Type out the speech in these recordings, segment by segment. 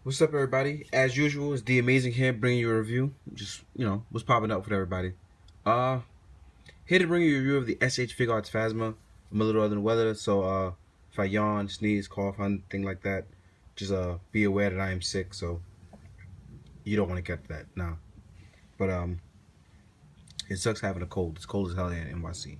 What's up, everybody? As usual, it's the Amazing here bringing you a review. Just, what's popping up with everybody. Uh, Here to bring you a review of the SH figuarts Phasma. I'm a little under the weather, so if I yawn, sneeze, cough, anything like that, just be aware that I am sick. So you don't want to get that now. But it sucks having a cold. It's cold as hell here in NYC.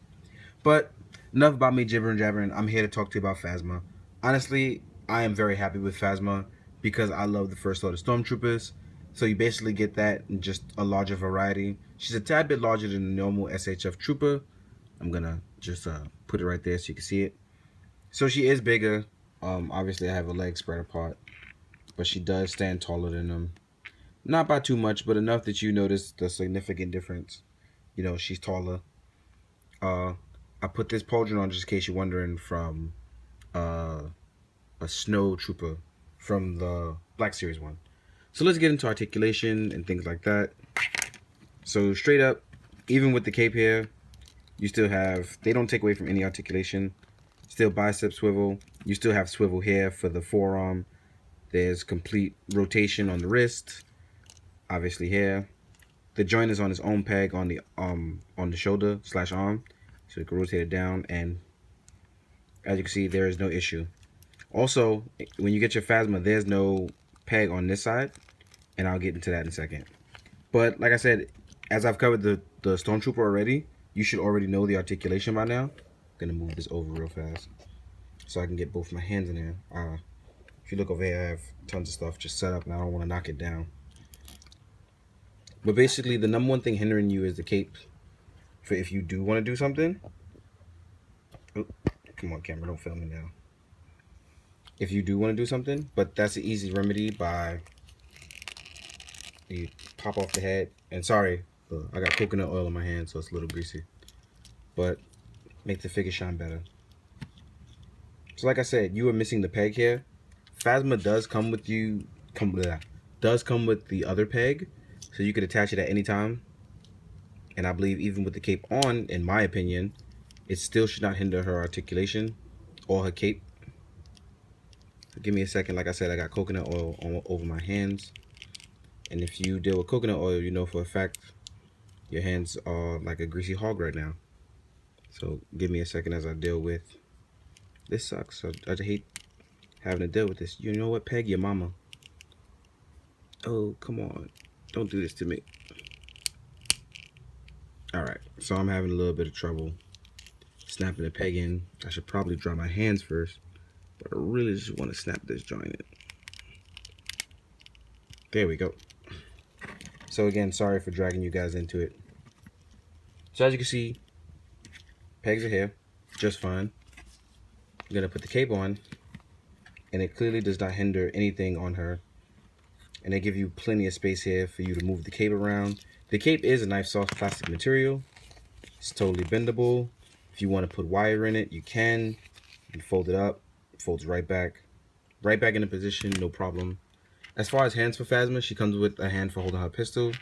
But enough about me gibbering jabbering. I'm here to talk to you about Phasma. Honestly, I am very happy with Phasma because I love the First Order Stormtroopers. So you basically get that in just a larger variety. She's a tad bit larger than the normal SHF Trooper. I'm gonna just put it right there so you can see it. So she is bigger. Obviously I have her legs spread apart, but she does stand taller than them. Not by too much, but enough that you notice the significant difference. She's taller. Uh, I put this pauldron on just in case you're wondering from uh, a snow trooper from the Black Series one. So let's get into articulation and things like that. So straight up, even with the cape here, you still have, they don't take away from any articulation. Still bicep swivel. You still have swivel here for the forearm. There's complete rotation on the wrist. Obviously here. The joint is on its own peg on the shoulder / arm. So you can rotate it down, and as you can see, there is no issue. Also, when you get your Phasma, there's no peg on this side, and I'll get into that in a second. But like I said, as I've covered the Stormtrooper already, you should already know the articulation by now. I'm gonna move this over real fast so I can get both my hands in there. If you look over here, I have tons of stuff just set up, and I don't want to knock it down. But basically, the number one thing hindering you is the cape. For if you do want to do something, oh, come on, camera, don't film me now. If you do want to do something, but that's an easy remedy by you pop off the head. And sorry, I got coconut oil in my hand, so it's a little greasy. But make the figure shine better. So like I said, you were missing the peg here. Phasma does come with does come with the other peg, so you could attach it at any time. And I believe even with the cape on, in my opinion, it still should not hinder her articulation or her cape. So give me a second. Like I said, I got coconut oil over my hands. And if you deal with coconut oil, you know for a fact your hands are like a greasy hog right now. So give me a second as I deal with this. Sucks. I just hate having to deal with this. You know what? Peg your mama. Oh, come on. Don't do this to me. Alright, so I'm having a little bit of trouble snapping the peg in. I should probably dry my hands first, but I really just want to snap this joint in. There we go. So again, sorry for dragging you guys into it. So as you can see, pegs are here, just fine. I'm gonna put the cape on, and it clearly does not hinder anything on her. And they give you plenty of space here for you to move the cape around. The cape is a nice soft plastic material. It's totally bendable. If you want to put wire in it, you can. You fold it up, folds right back into position, no problem. As far as hands for Phasma, she comes with a hand for holding her pistol.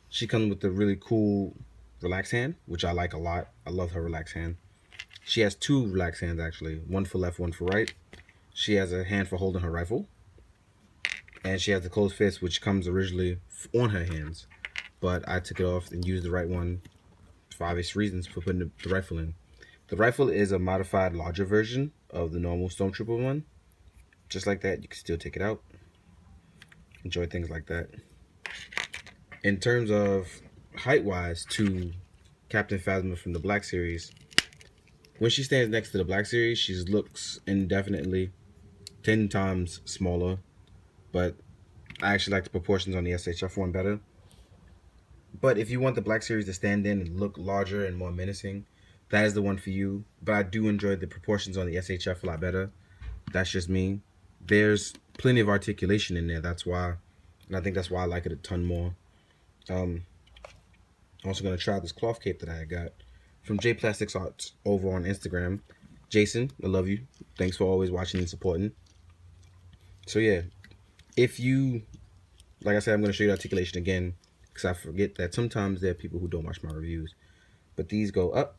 She comes with a really cool relaxed hand, which I like a lot. I love her relaxed hand. She has two relaxed hands actually, one for left, one for right. She has a hand for holding her rifle, and she has the closed fist, which comes originally on her hands, but I took it off and used the right one for obvious reasons for putting the rifle in. The rifle is a modified larger version of the normal Stormtrooper one. Just like that, you can still take it out. Enjoy things like that. In terms of height-wise to Captain Phasma from the Black Series, when she stands next to the Black Series, she looks indefinitely 10 times smaller, but I actually like the proportions on the SHF one better. But if you want the Black Series to stand in and look larger and more menacing, that is the one for you. But I do enjoy the proportions on the SHF a lot better. That's just me. There's plenty of articulation in there. That's why, and I think that's why I like it a ton more. I'm also gonna try this cloth cape that I got from J Plastics Arts over on Instagram. Jason, I love you. Thanks for always watching and supporting. So yeah, if you, like I said, I'm gonna show you the articulation again because I forget that sometimes there are people who don't watch my reviews. But these go up,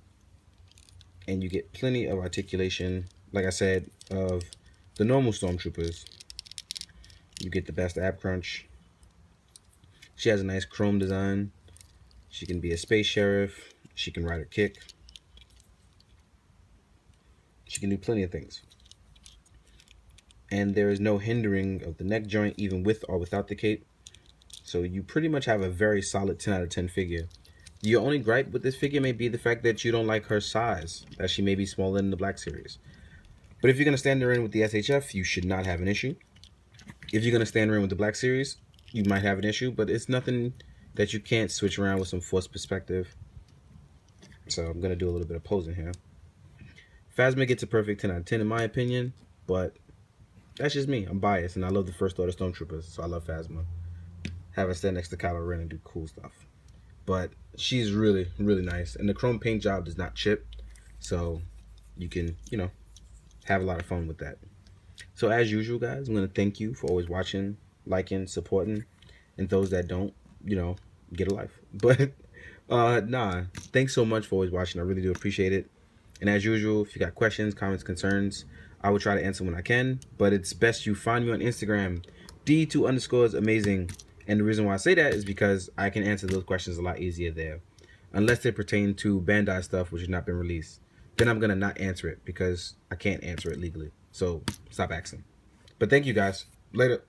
and you get plenty of articulation, like I said, of the normal Stormtroopers. You get the best ab crunch. She has a nice chrome design. She can be a space sheriff. She can ride a kick. She can do plenty of things. And there is no hindering of the neck joint, even with or without the cape. So you pretty much have a very solid 10 out of 10 figure. Your only gripe with this figure may be the fact that you don't like her size, that she may be smaller than the Black Series. But if you're going to stand her in with the SHF, you should not have an issue. If you're going to stand her in with the Black Series, you might have an issue, but it's nothing that you can't switch around with some forced perspective. So I'm going to do a little bit of posing here. Phasma gets a perfect 10 out of 10 in my opinion, but that's just me. I'm biased, and I love the First Order Stormtroopers, so I love Phasma. Have her stand next to Kylo Ren and do cool stuff. But she's really, really nice. And the chrome paint job does not chip, so you can, have a lot of fun with that. So as usual, guys, I'm going to thank you for always watching, liking, supporting, and those that don't, get a life. But, thanks so much for always watching. I really do appreciate it. And as usual, if you got questions, comments, concerns, I will try to answer when I can. But it's best you find me on Instagram, D2_amazing. And the reason why I say that is because I can answer those questions a lot easier there. Unless they pertain to Bandai stuff which has not been released. Then I'm going to not answer it because I can't answer it legally. So stop asking. But thank you guys. Later.